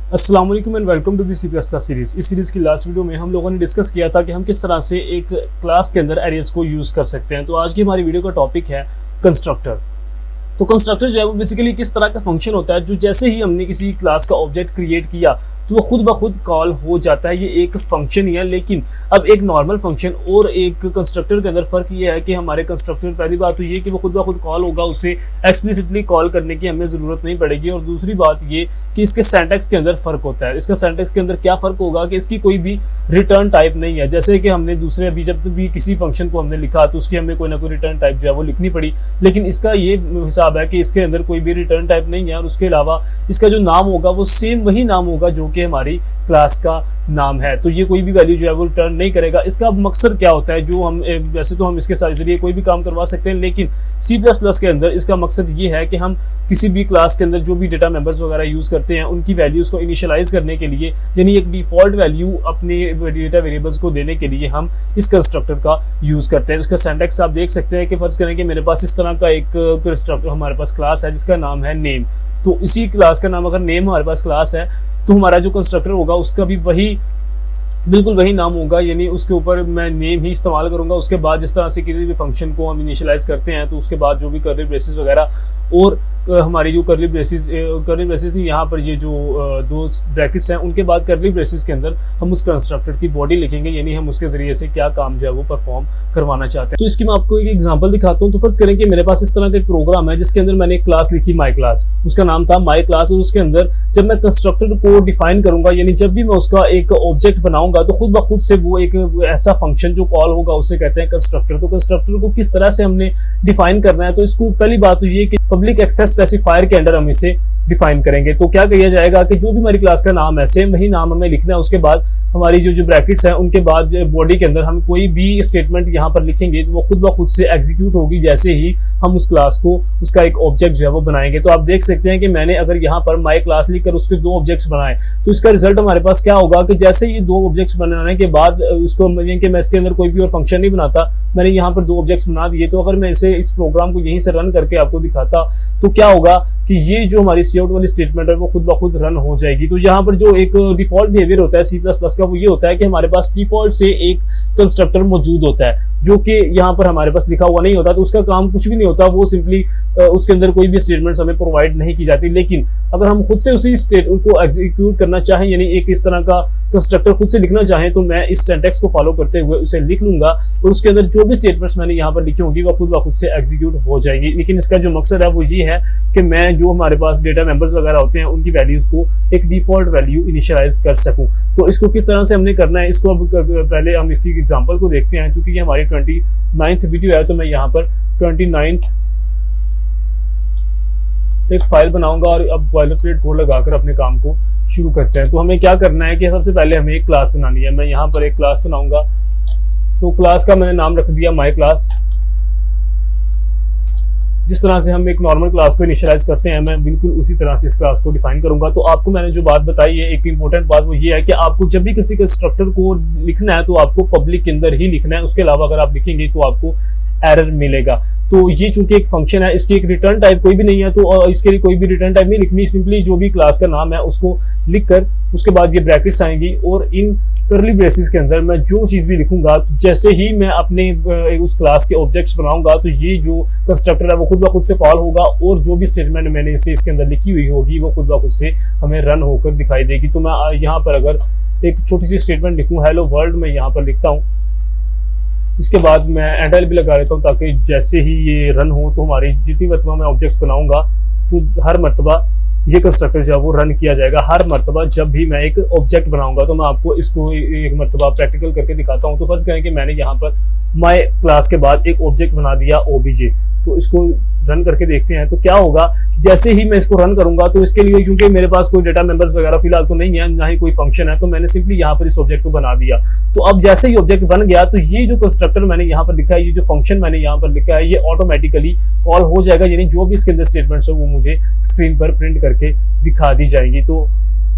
अस्सलाम वालेकुम and welcome to the C plus plus series. इस सीरीज की लास्ट वीडियो में हम लोगों ने डिस्कस किया था कि हम किस तरह से एक क्लास के अंदर एरेज को यूज कर सकते हैं। तो आज की हमारी वीडियो का टॉपिक है कंस्ट्रक्टर। तो कंस्ट्रक्टर जो है वो बेसिकली किस तरह का फंक्शन होता है, जो जैसे ही हमने किसी क्लास का ऑब्जेक्ट क्रिएट किया तो वो खुद ब खुद कॉल हो जाता है। ये एक फंक्शन ही है, लेकिन अब एक नॉर्मल फंक्शन और एक कंस्ट्रक्टर के अंदर फर्क ये है कि हमारे कंस्ट्रक्टर, पहली बात तो ये कि वो खुद ब खुद कॉल होगा, उसे एक्सप्लिसिटली कॉल करने की हमें जरूरत नहीं पड़ेगी। और दूसरी बात ये कि इसके सिंटैक्स के अंदर फर्क होता है। इसका सिंटैक्स के अंदर क्या फर्क होगा कि इसकी कोई भी रिटर्न टाइप नहीं है। जैसे कि हमने दूसरे अभी जब भी किसी फंक्शन को हमने लिखा तो उसकी हमें कोई ना कोई रिटर्न टाइप जो है वो लिखनी पड़ी, लेकिन इसका ये हिसाब है कि इसके अंदर कोई भी रिटर्न टाइप नहीं है। और उसके अलावा इसका जो नाम होगा वो सेम वही नाम होगा जो कि हमारी क्लास का नाम है। तो ये कोई भी वैल्यू जो है वो रिटर्न नहीं करेगा। इसका मकसद क्या होता है, जो हम वैसे तो हम इसके जरिए कोई भी काम करवा सकते हैं, लेकिन C++ के अंदर इसका मकसद ये है कि हम किसी भी क्लास के अंदर जो भी डेटा मेंबर्स वगैरह यूज करते हैं उनकी वैल्यूज को इनिशियलाइज करने के लिए, यानी एक डिफॉल्ट वैल्यू अपने डेटा वेरिएबल्स को देने के लिए हम इस कंस्ट्रक्टर का यूज करते हैं। इसका सिंटैक्स आप देख सकते हैं कि फर्ज करें कि मेरे पास इस तरह का एक कंस्ट्रक्टर, हमारे पास क्लास है जिसका नाम है नेम। तो इसी क्लास का नाम, अगर नेम हमारे पास क्लास है तो हमारा जो कंस्ट्रक्टर होगा उसका भी बिल्कुल वही नाम होगा, यानी उसके ऊपर मैं नेम ही इस्तेमाल करूंगा। उसके बाद जिस तरह से किसी भी फंक्शन को हम इनिशियलाइज करते हैं तो उसके बाद जो भी कर्ली ब्रेसेस वगैरह और हमारी जो कर्ली ब्रेसेस नहीं, यहाँ पर ये जो दो ब्रैकेट्स हैं उनके बाद कर्ली ब्रेसेस के अंदर हम उस कंस्ट्रक्टर की बॉडी लिखेंगे, यानी हम उसके जरिए से क्या काम जो है वो परफॉर्म करवाना चाहते हैं। तो इसकी मैं आपको एक एग्जांपल दिखाता हूँ। तो फर्ज करें कि मेरे पास इस तरह का एक प्रोग्राम है जिसके अंदर मैंने एक क्लास लिखी माई क्लास, उसका नाम था माई क्लास। और उसके अंदर जब मैं कंस्ट्रक्टर को डिफाइन करूंगा, यानी जब भी मैं उसका एक ऑब्जेक्ट बनाऊंगा तो खुद ब खुद से वो एक ऐसा फंक्शन जो कॉल होगा उसे कहते हैं कंस्ट्रक्टर। तो कंस्ट्रक्टर को किस तरह से हमने डिफाइन करना है, तो इसको पहली बात तो ये कि पब्लिक एक्सेस स्पेसिफायर के अंदर हम इसे डिफाइन करेंगे। तो क्या किया जाएगा कि जो भी हमारी क्लास का नाम है सेम वही नाम हमें लिखना है। उसके बाद हमारी जो ब्रैकेट्स हैं उनके बाद बॉडी के अंदर हम कोई भी स्टेटमेंट यहाँ पर लिखेंगे तो वो खुद ब खुद से एग्जीक्यूट होगी जैसे ही हम उस क्लास को, उसका एक ऑब्जेक्ट जो है वो बनाएंगे। तो आप देख सकते हैं कि मैंने अगर यहाँ पर माई क्लास लिखकर उसके दो ऑब्जेक्ट्स बनाए तो इसका रिजल्ट हमारे पास क्या होगा कि जैसे ही दो ऑब्जेक्ट्स बनाने के बाद उसको मैं इसके अंदर कोई भी और फंक्शन नहीं बनाता, मैंने यहाँ पर दो ऑब्जेक्ट्स बना दिए। तो अगर मैं इस प्रोग्राम को यहीं से रन करके आपको दिखाता तो क्या होगा कि ये जो हमारी सीआउट वाली स्टेटमेंट है वो खुद ब खुद रन हो जाएगी। तो यहाँ पर जो एक डिफॉल्ट बिहेवियर होता है C++ का वो ये होता है कि हमारे पास डिफॉल्ट से एक कंस्ट्रक्टर मौजूद होता है जो कि यहाँ पर हमारे पास लिखा हुआ नहीं होता। तो उसका काम कुछ भी नहीं होता, वो सिंपली उसके अंदर कोई भी स्टेटमेंट्स हमें प्रोवाइड नहीं की जाती। लेकिन अगर हम खुद से उसी स्टेटमेंट को एग्जीक्यूट करना चाहें, यानी एक इस तरह का कंस्ट्रक्टर खुद से लिखना चाहें, तो मैं इस सिंटैक्स को फॉलो करते हुए उसे लिख लूंगा और उसके अंदर जो भी स्टेटमेंट्स मैंने यहाँ पर लिखी होंगी वो खुद ब खुद से एग्जीक्यूट हो जाएगी। लेकिन इसका जो मकसद है वो ये है कि मैं जो हमारे पास डेटा मेंबर्स वगैरह होते हैं उनकी वैल्यूज को एक डिफॉल्ट वैल्यू इनिशियलाइज कर सकूं। तो इसको किस तरह से हमने करना है, इसको अब पहले हम इसकी एग्जांपल को देखते हैं। क्योंकि ये हमारी 29th वीडियो है तो मैं यहाँ पर 29th एक फाइल बनाऊंगा और अब बॉयलरप्लेट कोड लगाकर अपने काम को शुरू करते हैं। तो हमें क्या करना है कि सबसे पहले हमें एक क्लास बनानी है। मैं यहाँ पर एक क्लास बनाऊंगा। तो क्लास का मैंने नाम रख दिया माई क्लास। जिस तरह से हम एक नॉर्मल क्लास को इनिशियलाइज करते हैं मैं बिल्कुल उसी तरह से इस क्लास को डिफाइन करूंगा। तो आपको मैंने जो बात बताई है, एक इंपॉर्टेंट बात वो ये है कि आपको जब भी किसी कंस्ट्रक्टर को लिखना है तो आपको पब्लिक के अंदर ही लिखना है। उसके अलावा अगर आप लिखेंगे तो आपको एरर मिलेगा। तो ये चूंकि एक फंक्शन है, इसकी एक रिटर्न टाइप कोई भी नहीं है, तो इसके लिए कोई भी रिटर्न टाइप नहीं लिखनी। सिंपली जो भी क्लास का नाम है उसको लिखकर उसके बाद ये ब्रैकेट्स आएंगी और इन कर्ली ब्रेसेस के अंदर मैं जो चीज भी लिखूंगा तो जैसे ही मैं अपने उस क्लास के ऑब्जेक्ट्स बनाऊंगा तो ये जो कंस्ट्रक्टर है वो खुद ब खुद से कॉल होगा और जो भी स्टेटमेंट मैंने इसे इसके अंदर लिखी हुई होगी वो खुद ब खुद से हमें रन होकर दिखाई देगी। तो मैं यहाँ पर अगर एक छोटी सी स्टेटमेंट लिखूं, हेलो वर्ल्ड, मैं यहाँ पर लिखता हूँ। इसके बाद मैं एंड भी लगा लेता हूँ ताकि जैसे ही ये रन हो तो हमारी जितनी मरतबा मैं ऑब्जेक्ट्स बनाऊंगा तो हर मरतबा ये कंस्ट्रक्टर जो है वो रन किया जाएगा। हर मरतबा जब भी मैं एक ऑब्जेक्ट बनाऊंगा तो मैं आपको इसको एक मरतबा प्रैक्टिकल करके दिखाता हूँ। तो फर्ज करें कि मैंने यहाँ पर माई क्लास के बाद एक ऑब्जेक्ट बना दिया OBJ। तो इसको रन करके देखते हैं तो क्या होगा, जैसे ही मैं इसको रन करूंगा तो इसके लिए क्योंकि मेरे पास कोई डेटा मेंबर्स वगैरह फिलहाल तो नहीं है, ना ही कोई फंक्शन है, तो मैंने सिंपली यहाँ पर इस ऑब्जेक्ट को बना दिया। तो अब जैसे ही ऑब्जेक्ट बन गया तो ये जो कंस्ट्रक्टर मैंने यहाँ पर लिखा है, ये जो फंक्शन मैंने यहाँ पर लिखा है, ये ऑटोमेटिकली कॉल हो जाएगा। यानी जो भी इसके अंदर स्टेटमेंट्स है वो मुझे स्क्रीन पर प्रिंट करके दिखा दी जाएंगी। तो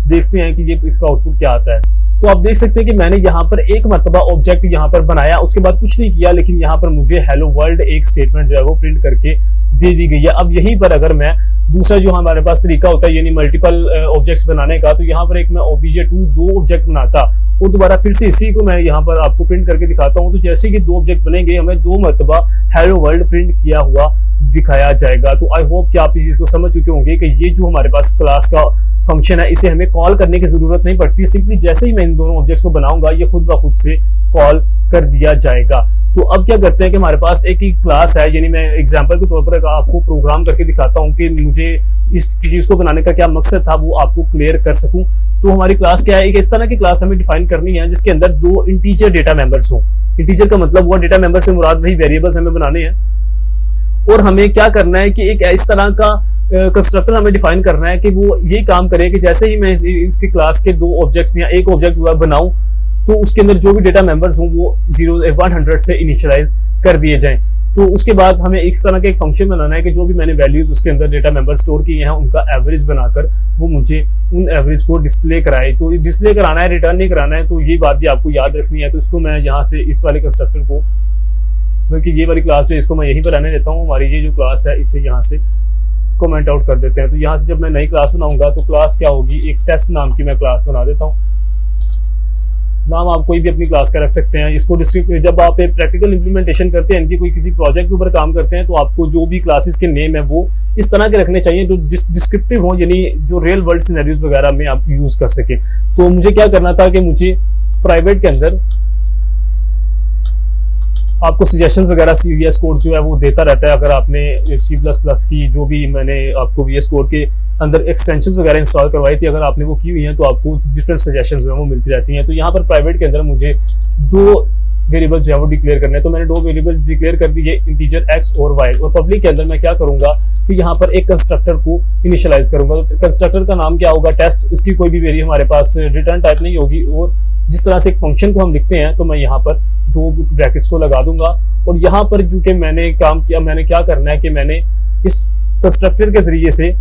देखते हैं कि ये इसका आउटपुट क्या आता है। तो आप देख सकते हैं कि मैंने यहाँ पर एक मरतबा ऑब्जेक्ट यहाँ पर बनाया, उसके बाद कुछ नहीं किया, लेकिन यहाँ पर मुझे हेलो वर्ल्ड एक स्टेटमेंट जो है वो प्रिंट करके दे दी गई है। अब यहीं पर अगर मैं दूसरा जो हमारे पास तरीका होता है यानी मल्टीपल ऑब्जेक्ट्स बनाने का, तो यहाँ पर एक मैं obj2 दो ऑब्जेक्ट बनाता और दोबारा फिर से इसी को मैं यहाँ पर आपको प्रिंट करके दिखाता हूँ। तो जैसे कि दो ऑब्जेक्ट बनेंगे, हमें दो मरतबा हेलो वर्ल्ड प्रिंट किया हुआ दिखाया जाएगा। तो आई होप कि आप इस चीज को समझ चुके होंगे कि ये जो हमारे पास क्लास का फंक्शन है, इसे हमें कॉल करने की जरूरत नहीं पड़ती, सिंपली जैसे ही मैं इन दोनों ऑब्जेक्ट्स को बनाऊंगा ये खुद ब खुद से कॉल कर दिया जाएगा। तो अब क्या करते हैं कि हमारे पास एक ही क्लास है, यानी मैं एग्जांपल के तौर पर आपको प्रोग्राम करके दिखाता हूं कि मुझे इस चीज को बनाने का क्या मकसद था वो आपको क्लियर कर सकूं। तो हमारी क्लास क्या है, एक इस तरह की क्लास हमें डिफाइन करनी है जिसके अंदर दो इंटीजर डेटा मेंबर्स हो। इंटीजर का मतलब हुआ डेटा मेंबर से मुराद वही वेरिएबल्स हमें बनाने हैं, और हमें क्या करना है कि एक इस तरह का कंस्ट्रक्टर हमें डिफाइन करना है कि वो ये काम करे कि जैसे ही मैं इसकी क्लास के दो ऑब्जेक्ट्स या एक ऑब्जेक्ट बनाऊं तो उसके अंदर जो भी डेटा मेंबर्स हों वो 100 से इनिशियलाइज कर दिए जाएं। तो उसके बाद हमें इस तरह का एक फंक्शन बनाना है कि जो भी मैंने वैल्यूज उसके अंदर डेटा मेंबर स्टोर किए हैं उनका एवरेज बनाकर वो मुझे उन एवरेज को डिस्प्ले कराए। तो डिस्प्ले कराना है, रिटर्न नहीं कराना है, तो ये बात भी आपको याद रखनी है। तो इसको मैं यहाँ से इस वाले कंस्ट्रक्टर को, क्योंकि ये वाली क्लास है, इसको मैं यहीं पर रहने देता हूँ। हमारी ये जो क्लास है इसे यहाँ से कमेंट आउट कर देते हैं। तो यहाँ से जब मैं नई क्लास बनाऊंगा तो क्लास क्या होगी, एक टेस्ट नाम की मैं क्लास बना देता हूँ। नाम आप कोई भी अपनी क्लास का रख सकते हैं। इसको जब आप एक प्रैक्टिकल इंप्लीमेंटेशन करते हैं, इनकी कोई किसी प्रोजेक्ट के ऊपर काम करते हैं, तो आपको जो भी क्लासेस के नेम है वो इस तरह के रखने चाहिए जो डिस्क्रिप्टिव हो, यानी जो रियल वर्ल्ड सिनेरियोज वगैरह में आप यूज कर सके। तो मुझे क्या करना था कि मुझे प्राइवेट के अंदर आपको सजेशंस वगैरह VS कोड जो है वो देता रहता है। अगर आपने C++ की जो भी मैंने आपको VS कोड के अंदर एक्सटेंशंस वगैरह इंस्टॉल करवाई थी, अगर आपने वो की हुई हैं तो आपको डिफरेंट सजेशंस जो है वो मिलती रहती हैं। तो यहाँ पर प्राइवेट के अंदर मुझे दो वेरिएबल जो है वो डिक्लेयर करने हैं। तो मैंने दो वेरिएबल डिक्लेयर कर दिए, इंटीजर x और y। और पब्लिक के अंदर मैं क्या करूंगा कि यहाँ पर एक कंस्ट्रक्टर को इनिशियलाइज करूंगा। तो कंस्ट्रक्टर का नाम क्या होगा, टेस्ट। इसकी कोई भी वेरिएबल हमारे पास रिटर्न टाइप नहीं होगी, और जिस तरह से एक फंक्शन को हम लिखते हैं तो मैं यहाँ पर दो ब्रैकेट्स को लगा दूंगा। और यहाँ पर जो कि मैंने काम किया, मैंने क्या करना है कि मैंने इस कंस्ट्रक्टर के जरिए से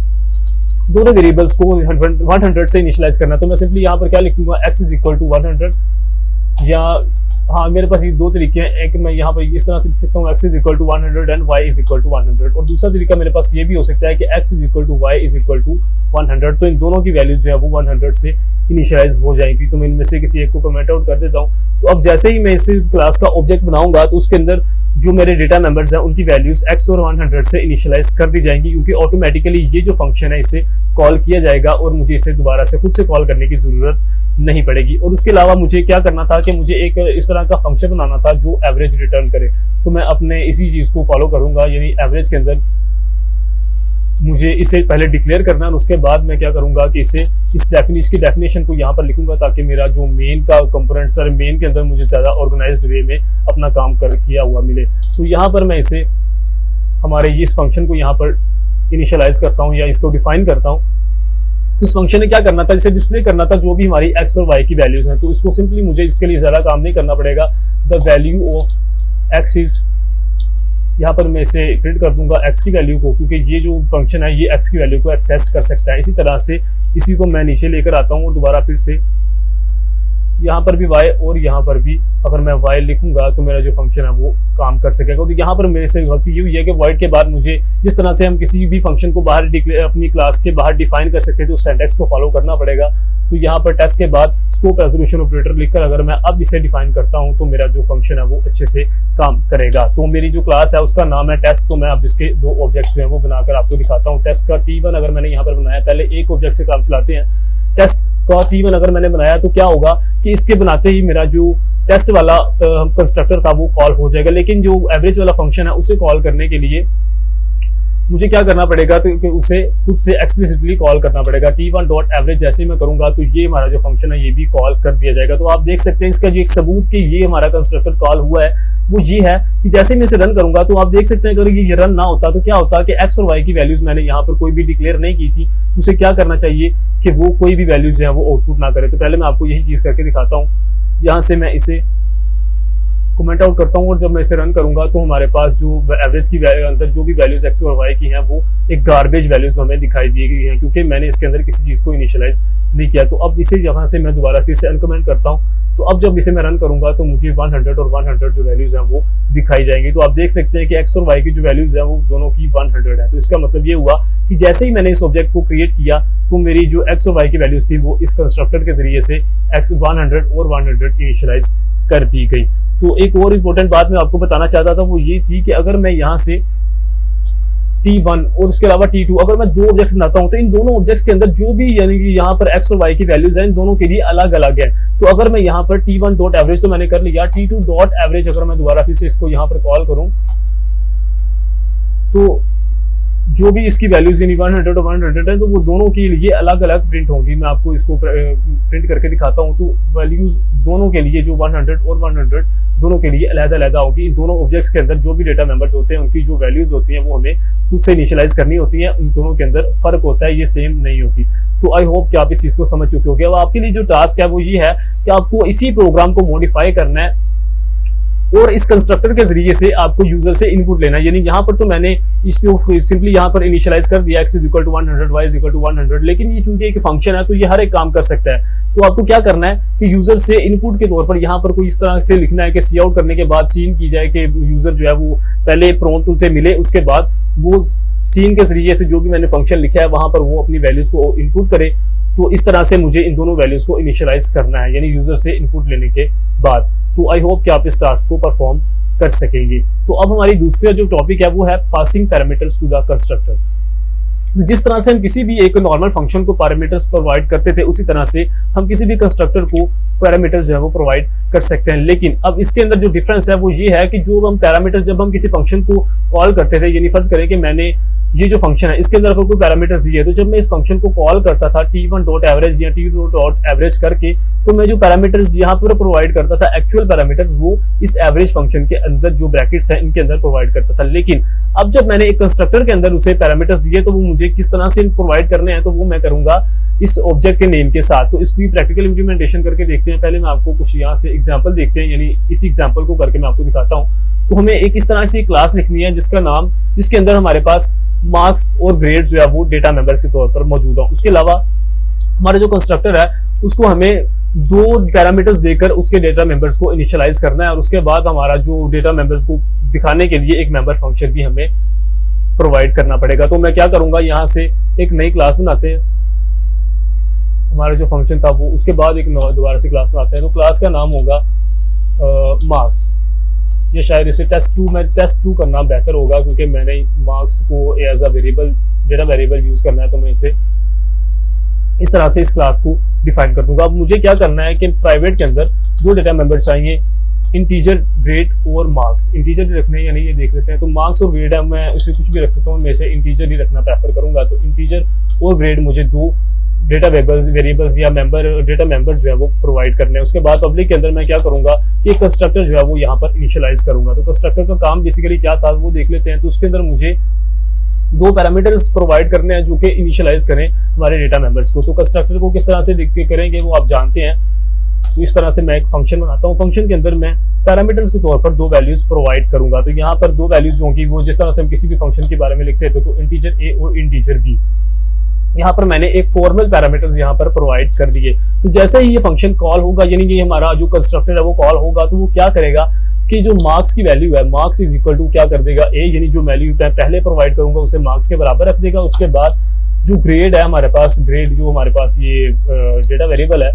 दोनों वेरिएबल्स को 100 से इनिशियलाइज करना। तो मैं सिंपली यहाँ पर क्या लिखूंगा, x इज इक्वल टू 100, या हाँ मेरे पास ये दो तरीके हैं। एक मैं यहाँ पर इस तरह से लिख सकता हूँ x is equal to 100 and y is equal to 100, और दूसरा तरीका मेरे पास ये भी हो सकता है कि x is equal to y is equal to 100। तो इन दोनों की वैल्यूज जो है वो 100 से इनिशियलाइज हो जाएगी। तो मैं इनमें से किसी एक को कमेंट आउट कर देता हूँ। तो अब जैसे ही मैं इस क्लास का ऑब्जेक्ट बनाऊंगा तो उसके अंदर जो मेरे डेटा मेंबर्स हैं उनकी वैल्यूज x और 100 से इनिशियलाइज कर दी जाएंगी, क्योंकि ऑटोमेटिकली ये जो फंक्शन है इसे कॉल किया जाएगा और मुझे इसे दोबारा से खुद से कॉल करने की जरूरत नहीं पड़ेगी। और उसके अलावा मुझे क्या करना था कि मुझे एक इस तरह का फंक्शन बनाना था जो एवरेज रिटर्न करे। तो मैं अपने इसी चीज को फॉलो करूंगा, यानी एवरेज के अंदर मुझे इसे पहले डिक्लेयर करना है और उसके बाद मैं क्या करूंगा कि इसे इसकी डेफिनेशन को यहाँ पर लिखूंगा, ताकि मेरा जो मेन का कंपोनेंट सर मेन के अंदर मुझे ज्यादा ऑर्गेनाइज्ड वे में अपना काम किया हुआ मिले। तो यहाँ पर मैं इसे हमारे इस फंक्शन को यहाँ पर इनिशियलाइज करता हूँ या इसको डिफाइन करता हूँ। इस फंक्शन ने क्या करना था, इसे डिस्प्ले करना था जो भी हमारी x और y की वैल्यूज हैं। तो इसको सिंपली मुझे इसके लिए ज्यादा काम नहीं करना पड़ेगा। The value of x is, यहाँ पर मैं इसे प्रिंट कर दूंगा x की वैल्यू को, क्योंकि ये जो फंक्शन है ये x की वैल्यू को एक्सेस कर सकता है। इसी तरह से इसी को मैं नीचे लेकर आता हूँ और दोबारा फिर से यहाँ पर भी y और यहाँ पर भी अगर मैं y लिखूंगा तो मेरा जो फंक्शन है वो काम कर सकेगा। तो यहाँ पर मेरे से गलती ये हुई है कि void के बाद मुझे जिस तरह से हम किसी भी फंक्शन को बाहर अपनी क्लास के बाहर डिफाइन कर सकते हैं तो सिंटैक्स को फॉलो करना पड़ेगा। तो यहाँ पर टेस्ट के बाद स्कोप रेजोल्यूशन ऑपरेटर लिखकर अगर मैं अब इसे डिफाइन करता हूँ तो मेरा जो फंक्शन है वो अच्छे से काम करेगा। तो मेरी जो क्लास है उसका नाम है टेस्ट। तो मैं अब इसके दो ऑब्जेक्ट्स जो है वो बनाकर आपको दिखाता हूँ। टेस्ट का T1 अगर मैंने यहाँ पर बनाया, पहले एक ऑब्जेक्ट से काम चलाते हैं। टेस्ट का T1 अगर मैंने बनाया तो क्या होगा कि इसके बनाते ही मेरा जो टेस्ट वाला कंस्ट्रक्टर था वो कॉल हो जाएगा, लेकिन जो एवरेज वाला फंक्शन है उसे कॉल करने के लिए मुझे क्या करना पड़ेगा, तो उसे खुद से एक्सप्लिसिटली कॉल करना पड़ेगा। T1.average जैसे मैं करूंगा तो ये हमारा जो फंक्शन है ये भी कॉल कर दिया जाएगा। तो आप देख सकते हैं इसका जो एक सबूत कि ये हमारा कंस्ट्रक्टर कॉल हुआ है वो ये है कि जैसे मैं इसे रन करूंगा तो आप देख सकते हैं अगर ये रन ना होता तो क्या होता कि x और y की वैल्यूज मैंने यहाँ पर कोई भी डिक्लेयर नहीं की थी, उसे क्या करना चाहिए कि वो कोई भी वैल्यूज है वो आउटपुट ना करे। तो पहले मैं आपको यही चीज करके दिखाता हूँ। यहाँ से मैं इसे कमेंट आउट करता हूँ और जब मैं इसे रन करूंगा तो हमारे पास जो एवरेज की अंदर जो भी वैल्यूज एक्स और वाई की हैं वो एक गार्बेज वैल्यूज हमें दिखाई दी गई हैं, क्योंकि मैंने इसके अंदर किसी चीज को इनिशियलाइज नहीं किया। तो अब इसे यहाँ से मैं दोबारा फिर से अनकमेंट करता हूँ। तो अब जब इसे मैं रन करूंगा तो मुझे 100 और 100 जो वैल्यूज हैं वो दिखाई जाएंगी। तो आप देख सकते हैं कि एक्स और वाई की जो वैल्यूज हैं वो दोनों की 100 है। तो इसका मतलब ये हुआ कि जैसे ही मैंने इस ऑब्जेक्ट को क्रिएट किया तो मेरी जो एक्स और वाई की वैल्यूज थी वो इस कंस्ट्रक्टर के जरिए से एक्स 100 और 100 इनिशियलाइज कर दी गई। तो एक और इम्पोर्टेंट बात मैं आपको बताना चाहता था वो ये थी कि अगर मैं यहाँ से T1 और उसके अलावा T2 अगर मैं दो ऑब्जेक्ट्स बनाता हूं तो इन दोनों ऑब्जेक्ट्स के अंदर जो भी यानी कि यहाँ पर x और y की वैल्यूज हैं इन दोनों के लिए अलग अलग है। तो अगर मैं यहाँ पर T1 डॉट एवरेज तो मैंने कर लिया, T2 डॉट एवरेज अगर मैं दोबारा फिर से इसको यहाँ पर कॉल करूं तो जो भी इसकी वैल्यूज यानी 100 और 100 है तो वो दोनों के लिए अलग अलग प्रिंट होंगी। मैं आपको इसको प्रिंट करके दिखाता हूँ। तो वैल्यूज दोनों के लिए जो 100 और 100 दोनों के लिए अलग-अलग होगी। इन दोनों ऑब्जेक्ट्स के अंदर जो भी डेटा मेंबर्स होते हैं उनकी जो वैल्यूज होती हैं वो हमें खुद से इनिशियलाइज करनी होती है। इन दोनों के अंदर फर्क होता है, ये सेम नहीं होती। तो आई होप कि आप इस चीज को समझ चुके होंगे। अब आपके लिए जो टास्क है वो ये है कि आपको इसी प्रोग्राम को मॉडिफाई करना है और इस कंस्ट्रक्टर के जरिए से आपको यूजर से इनपुट लेना है। यानी यहाँ पर तो मैंने इसको सिंपली यहाँ पर इनिशियलाइज कर दिया x = 100 y = 100, लेकिन ये चूंकि एक फंक्शन है तो ये हर एक काम कर सकता है। तो आपको क्या करना है कि यूजर से इनपुट के तौर पर यहाँ पर कोई इस तरह से लिखना है कि सी आउट करने के बाद सीन की जाए कि यूजर जो है वो पहले प्रॉम्प्ट से मिले, उसके बाद वो सीन के जरिए से जो भी मैंने फंक्शन लिखा है वहां पर वो अपनी वैल्यूज को इनपुट करे। तो इस तरह से मुझे इन दोनों वैल्यूज को इनिशियलाइज करना है, यानी यूजर से इनपुट लेने के बाद। तो आई होप कि आप इस टास्क को परफॉर्म कर सकेंगे। तो अब हमारी दूसरा जो टॉपिक है वो है passing parameters to the constructor. तो जिस तरह से हम किसी भी एक नॉर्मल फंक्शन को पैरामीटर्स प्रोवाइड करते थे उसी तरह से हम किसी भी कंस्ट्रक्टर को पैरामीटर्स जो है वो प्रोवाइड कर सकते हैं। लेकिन अब इसके अंदर जो डिफरेंस है वो ये है कि जो हम पैरामीटर्स जब हम किसी फंक्शन को कॉल करते थे, यानी फर्ज करें कि मैंने ये जो फंक्शन है इसके अंदर अगर कोई पैरामीटर्स दिए तो जब मैं इस फंक्शन को कॉल करता था T1 डॉट एवरेज या T2 डॉट एवरेज करके, तो मैं जो पैरामीटर्स यहाँ पर प्रोवाइड करता था एक्चुअल पैरामीटर्स वो इस एवरेज फंक्शन के अंदर जो ब्रैकेट्स हैं इनके अंदर प्रोवाइड करता था। लेकिन अब जब मैंने एक कंस्ट्रक्टर के अंदर उसे पैरामीटर्स दिए तो वो मुझे किस तरह से प्रोवाइड करने हैं तो वो मैं करूंगा इस ऑब्जेक्ट के नेम के साथ। तो इसकी प्रैक्टिकल इंप्लीमेंटेशन करके देखते हैं। पहले मैं आपको कुछ यहाँ से एग्जांपल देखते हैं, यानी इसी एग्जांपल को करके मैं आपको दिखाता हूँ। तो हमें एक इस तरह से क्लास लिखनी है जिसके अंदर हमारे पास मार्क्स और ग्रेड जो है वो डेटा मेंबर्स के तौर पर मौजूद हो। उसके अलावा हमारा जो कंस्ट्रक्टर है उसको हमें दो पैरामीटर्स देकर उसके डेटा मेंबर्स को इनिशियलाइज करना है और उसके बाद हमारा जो डेटा मेंबर्स को दिखाने के लिए एक मेंबर फंक्शन भी हमें प्रोवाइड करना पड़ेगा। तो मैं क्या करूंगा, यहाँ से एक नई क्लास बनाते हैं। हमारा जो फंक्शन था वो उसके बाद एक दोबारा से क्लास बनाते हैं। तो क्लास का नाम होगा मार्क्स, या शायद इसे टेस्ट 2 करना बेहतर होगा क्योंकि मैंने मार्क्स को as a variable data variable use करना है। तो मैं इसे इस तरह से इस क्लास को डिफाइन कर दूंगा। अब मुझे क्या करना है कि प्राइवेट के अंदर दो डेटा मेंबर्स चाहिए, इंटीजर ग्रेड और मार्क्स। इंटीजर रखने यानी ये देख लेते हैं। तो मार्क्स और ग्रेड है, मैं उसे कुछ भी रख सकता हूँ, मैं इसे इंटीजर ही रखना प्रेफर करूंगा। तो इंटीजर और ग्रेड मुझे दो डेटा वेरिएबल्स या डेटा मेंबर जो है वो प्रोवाइड करने हैं। उसके बाद पब्लिक के अंदर मैं क्या करूंगा कि कंस्ट्रक्टर जो है वो यहाँ पर इनिशियलाइज करूंगा। तो कंस्ट्रक्टर का काम बेसिकली क्या था वो देख लेते हैं। तो उसके अंदर मुझे दो पैरामीटर्स प्रोवाइड करने हैं जो कि इनिशियलाइज करें हमारे डेटा मेंबर्स को। तो कंस्ट्रक्टर को किस तरह से करेंगे वो आप जानते हैं। तो इस तरह से मैं एक फंक्शन बनाता हूँ। फंक्शन के अंदर मैं पैरामीटर्स के तौर पर दो वैल्यूज प्रोवाइड करूंगा। तो यहाँ पर दो वैल्यूज होंगी वो जिस तरह से हम किसी भी फंक्शन के बारे में लिखते थे, तो इंटीजर ए और इंटीजर बी। यहाँ पर मैंने एक फॉर्मल पैरामीटर्स यहाँ पर प्रोवाइड कर दिए। तो जैसे ही ये फंक्शन कॉल होगा, यानी कि हमारा जो कंस्ट्रक्टर है वो कॉल होगा, तो वो क्या करेगा कि जो मार्क्स की वैल्यू है, मार्क्स इज इक्वल टू क्या कर देगा ए, यानी जो वैल्यू मैं पहले प्रोवाइड करूंगा उसे मार्क्स के बराबर रख देगा। उसके बाद जो ग्रेड है हमारे पास, ग्रेड जो हमारे पास ये डेटा वेरिएबल है,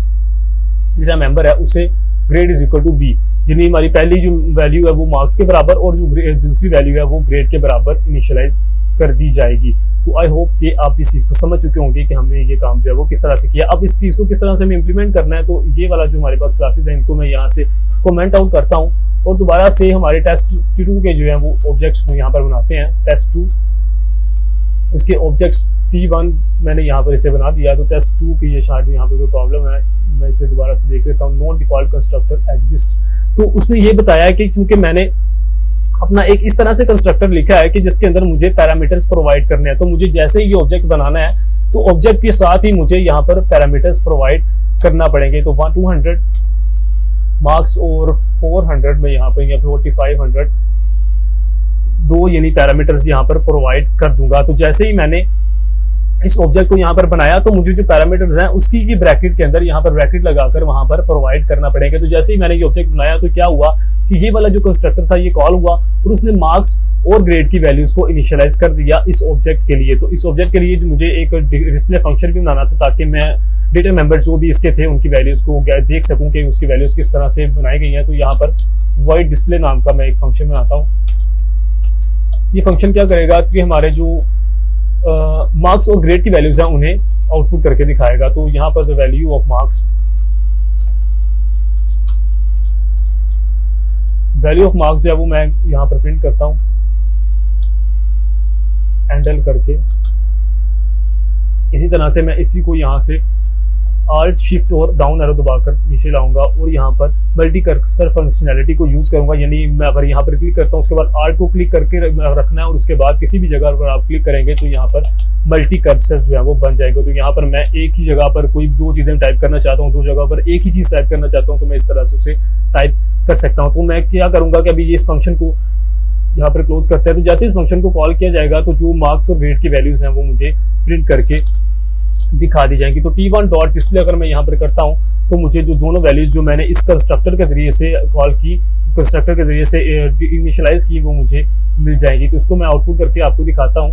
डेटा मेंबर है, उसे grade is equal to B, यानी हमारी पहली जो वैल्यू है वो मार्क्स के बराबर और जो दूसरी वैल्यू है वो ग्रेड के बराबर इनिशियलाइज कर दी जाएगी। तो आई होप कि आप इस चीज को समझ चुके होंगे कि हमने ये काम जो है वो किस तरह से किया। अब इस चीज को किस तरह से हमें इंप्लीमेंट करना है, तो ये वाला जो हमारे पास क्लासेस हैं इनको मैं यहाँ से कमेंट आउट करता हूँ और दोबारा से हमारे टेस्ट 2 के जो है वो ऑब्जेक्ट्स को यहाँ पर बनाते हैं। टेस्ट 2 इसके ऑब्जेक्ट्स T1 मैंने यहाँ पर इसे बना दिया। तो टेस्ट 2 की ये शायद यहाँ पे कोई प्रॉब्लम है, मैं इसे दोबारा से देख लेता हूँ। Not default constructor exists. तो उसने ये बताया कि चूंकि मैंने अपना एक इस तरह से कंस्ट्रक्टर लिखा है कि जिसके अंदर मुझे पैरामीटर्स प्रोवाइड करने हैं, तो मुझे जैसे ही ये ऑब्जेक्ट बनाना है तो ऑब्जेक्ट के साथ ही मुझे यहाँ पर पैरामीटर्स प्रोवाइड करना पड़ेंगे। तो 200 मार्क्स और 400 में यहाँ पर या फिर 4500 दो यानी पैरामीटर्स यहाँ पर प्रोवाइड कर दूंगा। तो जैसे ही मैंने इस ऑब्जेक्ट को यहाँ पर बनाया तो मुझे जो पैरामीटर्स हैं उसकी की ब्रैकेट के अंदर यहाँ पर ब्रैकेट लगाकर वहां पर प्रोवाइड करना पड़ेगा। तो जैसे ही मैंने ये ऑब्जेक्ट बनाया तो क्या हुआ कि ये वाला जो कंस्ट्रक्टर था ये कॉल हुआ और उसने मार्क्स और ग्रेड की वैल्यूज को इनिशियलाइज कर दिया इस ऑब्जेक्ट के लिए। तो इस ऑब्जेक्ट के लिए मुझे एक डिस्प्ले फंक्शन भी बनाना था ताकि मैं डेटा मेंबर जो भी इसके थे उनकी वैल्यूज को देख सकूं कि उसकी वैल्यूज किस तरह से बनाई गई हैं। तो यहाँ पर वॉइड डिस्प्ले नाम का मैं एक फंक्शन बनाता हूँ। ये फंक्शन क्या करेगा कि हमारे जो मार्क्स और ग्रेड की वैल्यूज हैं उन्हें आउटपुट करके दिखाएगा। तो यहाँ पर the value of marks, value of marks जो है वो मैं यहाँ पर प्रिंट करता हूँ हैंडल करके। इसी तरह से मैं इसी को यहाँ से Alt Shift और डाउन एरो दबाकर नीचे लाऊंगा और यहाँ पर मल्टी कर्सर फंक्शनैलिटी को यूज करूंगा। यानी मैं अगर यहाँ पर क्लिक करता हूँ उसके बाद Alt को क्लिक करके रखना है और उसके बाद किसी भी जगह पर आप क्लिक करेंगे तो यहाँ पर मल्टी कर्सर जो है वो बन जाएगा। तो यहाँ पर मैं एक ही जगह पर कोई दो चीजें टाइप करना चाहता हूँ, दो जगह पर एक ही चीज टाइप करना चाहता हूँ तो मैं इस तरह से उसे टाइप कर सकता हूँ। तो मैं क्या करूंगा कि अभी इस फंक्शन को यहाँ पर क्लोज करते हैं। तो जैसे इस फंक्शन को कॉल किया जाएगा तो जो मार्क्स और ग्रेड की वैल्यूज हैं वो मुझे प्रिंट करके दिखा दी जाएंगी। तो t1 डॉट डिस्प्ले अगर मैं यहाँ पर करता हूँ तो मुझे जो दोनों वैल्यूज जो मैंने इस कंस्ट्रक्टर के जरिए से कॉल की, कंस्ट्रक्टर के जरिए से इनिशियलाइज की, वो मुझे मिल जाएगी। तो इसको मैं आउटपुट करके आपको दिखाता हूँ।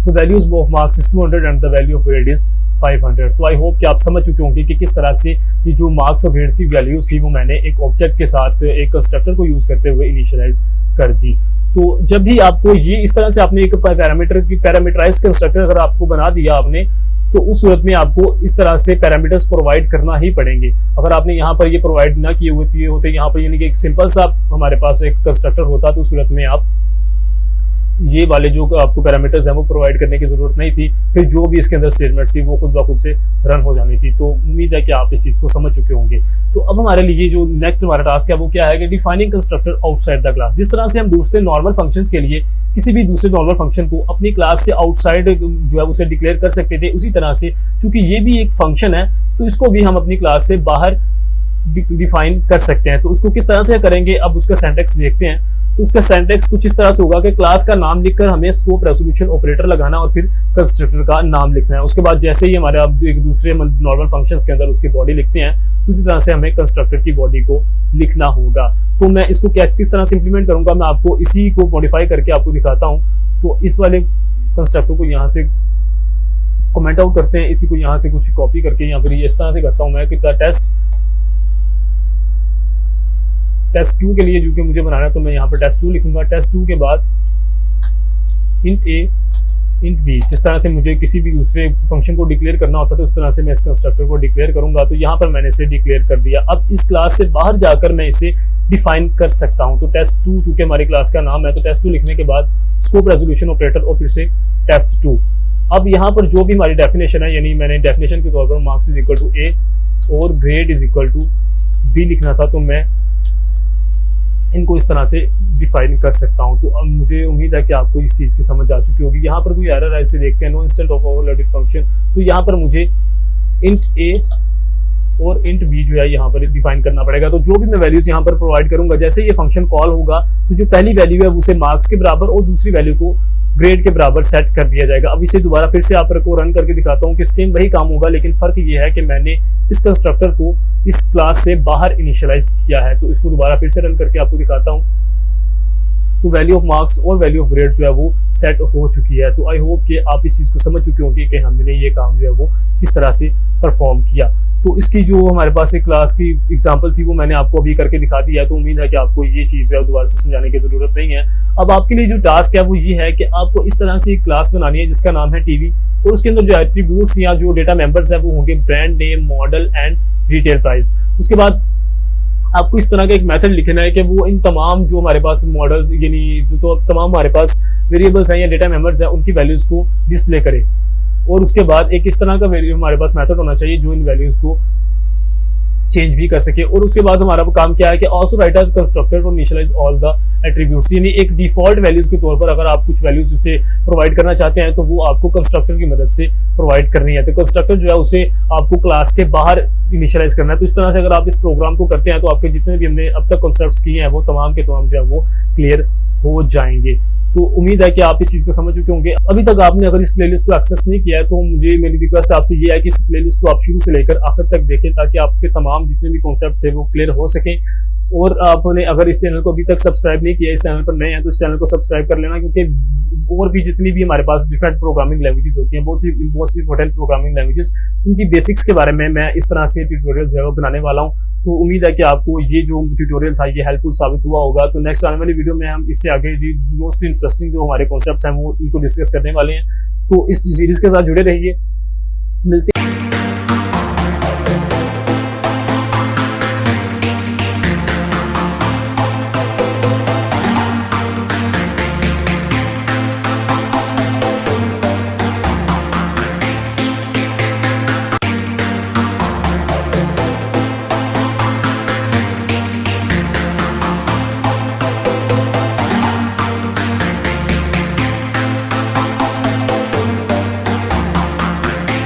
तो values of marks is 200 and the value of grade is 500। तो आई होप कि आप समझ चुके होंगे कि किस तरह से ये जो मार्क्स और ग्रेड्स की वैल्यूज थी वो मैंने एक ऑब्जेक्ट के साथ एक कंस्ट्रक्टर को यूज करते हुए इनिशियलाइज कर दी। तो जब भी आपको ये इस तरह से आपने एक पैरामीटर की पैरामीटराइज कंस्ट्रक्टर अगर आपको बना दिया आपने, तो उस सूरत में आपको इस तरह से पैरामीटर्स प्रोवाइड करना ही पड़ेंगे। अगर आपने यहाँ पर ये प्रोवाइड ना किए होते यहाँ पर यानी कि एक सिंपल सा हमारे पास एक कंस्ट्रक्टर होता तो उस सूरत में आप ये वाले जो आपको पैरामीटर्स हैं वो प्रोवाइड करने की जरूरत नहीं थी, फिर जो भी इसके अंदर स्टेटमेंट्स थी वो खुद ब खुद से रन हो जानी थी। तो उम्मीद है कि आप इस चीज को समझ चुके होंगे। तो अब हमारे लिए जो नेक्स्ट हमारा टास्क है वो क्या है कि defining constructor outside the class. जिस तरह से हम दूसरे नॉर्मल फंक्शंस के लिए किसी भी दूसरे नॉर्मल फंक्शन को अपनी क्लास से आउटसाइड जो है उसे डिक्लेयर कर सकते थे, उसी तरह से चूंकि ये भी एक फंक्शन है तो इसको भी हम अपनी क्लास से बाहर डिफाइन कर सकते हैं। तो उसको किस तरह से करेंगे, अब उसका सिंटैक्स देखते हैं। तो उसका सिंटैक्स कुछ इस तरह से होगा कि क्लास का नाम लिखकर हमें स्कोप रेजोल्यूशन ऑपरेटर लगाना और फिर कंस्ट्रक्टर का नाम लिखना है। उसके बाद जैसे ही हमारे अब एक दूसरे नॉर्मल फंक्शंस के अंदर उसकी बॉडी लिखते हैं, उसी तरह से हमें कंस्ट्रक्टर की बॉडी को लिखना होगा। तो मैं इसको किस तरह से इंप्लीमेंट करूंगा, मैं आपको इसी को मॉडिफाई करके आपको दिखाता हूँ। तो इस वाले कंस्ट्रक्टर को यहाँ से कमेंट आउट करते हैं, इसी को यहाँ से कुछ कॉपी करके यहाँ पर इस तरह से करता हूँ मैं कि टेस्ट 2 के लिए जो कि मुझे बनाना है तो मैं यहाँ पर टेस्ट 2 लिखूंगा। टेस्ट 2 के बाद इंट ए इंट बी, जिस तरह से मुझे किसी भी दूसरे फंक्शन को डिक्लेयर करना होता है तो उस तरह से मैं इस कंस्ट्रक्टर को डिक्लेयर करूंगा। तो यहाँ पर मैंने इसे डिक्लेयर कर दिया। अब इस क्लास से बाहर जाकर मैं इसे डिफाइन कर सकता हूँ। तो टेस्ट 2 चूंकि हमारी क्लास का नाम है तो टेस्ट 2 लिखने के बाद स्कोप रेजोल्यूशन ऑपरेटर और फिर से टेस्ट 2। अब यहाँ पर जो भी हमारी डेफिनेशन है, यानी मैंने डेफिनेशन के तौर पर marks is equal to A और grade is equal to B लिखना था, तो मैं इनको इस तरह से डिफाइन कर सकता हूं। तो अब मुझे उम्मीद है कि आपको इस चीज की समझ आ चुकी होगी। यहाँ पर कोई एरर है, इसे देखते हैं। No instant of overloaded function. तो यहाँ पर मुझे इंट ए और इंट बी जो है यहाँ पर डिफाइन करना पड़ेगा। तो जो भी मैं वैल्यूज यहाँ पर प्रोवाइड करूंगा, जैसे ये फंक्शन कॉल होगा तो जो पहली वैल्यू है उसे मार्क्स के बराबर और दूसरी वैल्यू को ग्रेड के बराबर सेट कर दिया जाएगा। अब इसे दोबारा फिर से आप को रन करके दिखाता हूँ कि सेम वही काम होगा, लेकिन फर्क ये है कि मैंने इस कंस्ट्रक्टर को इस क्लास से बाहर इनिशियलाइज किया है। तो इसको दोबारा फिर से रन करके आपको दिखाता हूँ। तो वैल्यू ऑफ मार्क्स और वैल्यू ऑफ ग्रेड जो है वो सेट हो चुकी है। तो आई होप कि आप इस चीज को समझ चुके होंगे कि हमने ये काम जो है वो किस तरह से परफॉर्म किया। तो इसकी जो हमारे पास एक क्लास की एग्जांपल थी वो मैंने आपको अभी करके दिखा दी है। तो उम्मीद है कि आपको ये चीज़ जो है दोबारा से समझाने की जरूरत नहीं है। अब आपके लिए जो टास्क है वो ये है कि आपको इस तरह से एक क्लास बनानी है जिसका नाम है टीवी, और उसके अंदर जो एट्रीब्यूट्स या जो डेटा मेंबर्स है वो होंगे brand name, model and retail price. उसके बाद आपको इस तरह का एक मेथड लिखना है कि वो इन तमाम जो हमारे पास मॉडल्स यानी जो तो तमाम हमारे पास वेरिएबल्स हैं या डेटा मेंबर्स हैं उनकी वैल्यूज को डिस्प्ले करे। और उसके बाद एक इस तरह का हमारे पास मेथड होना चाहिए जो इन वैल्यूज को चेंज भी कर सके। और उसके बाद हमारा काम क्या है कि also write as constructor to initialise all the attributes, यानी एक डिफॉल्ट वैल्यूज के तौर पर अगर आप कुछ वैल्यूज उसे प्रोवाइड करना चाहते हैं तो वो आपको कंस्ट्रक्टर की मदद से प्रोवाइड करनी है। तो कंस्ट्रक्टर जो है उसे आपको क्लास के बाहर इनिशियलाइज करना है। तो इस तरह से अगर आप इस प्रोग्राम को करते हैं तो आपके जितने भी हमने अब तक कॉन्सेप्ट्स किए हैं वो तमाम के तमाम जो है वो क्लियर हो जाएंगे। तो उम्मीद है कि आप इस चीज को समझ चुके होंगे। अभी तक आपने अगर इस प्लेलिस्ट को एक्सेस नहीं किया है तो मेरी रिक्वेस्ट आपसे ये है कि इस प्लेलिस्ट को आप शुरू से लेकर आखिर तक देखें ताकि आपके तमाम जितने भी कॉन्सेप्ट्स हैं वो क्लियर हो सकें। और आपने अगर इस चैनल को अभी तक सब्सक्राइब नहीं किया, इस चैनल पर नए हैं तो इस चैनल को सब्सक्राइब कर लेना, क्योंकि और भी जितनी भी हमारे पास डिफरेंट प्रोग्रामिंग लैंग्वेजेस होती हैं, बहुत सी मोस्ट इंपॉर्टेंट प्रोग्रामिंग लैंग्वेजेस, उनकी बेसिक्स के बारे में मैं इस तरह से ट्यूटोरियल्स जो है बनाने वाला हूं। तो उम्मीद है कि आपको ये जो ट्यूटोरियल था ये हेल्पफुल साबित हुआ होगा। तो नेक्स्ट आने वाली वीडियो में हम इससे आगे मोस्ट इंटरेस्टिंग जो हमारे कॉन्सेप्ट्स हैं वो इनको डिस्कस करने वाले हैं। तो इस सीरीज के साथ जुड़े रहिए। मिलते हैं।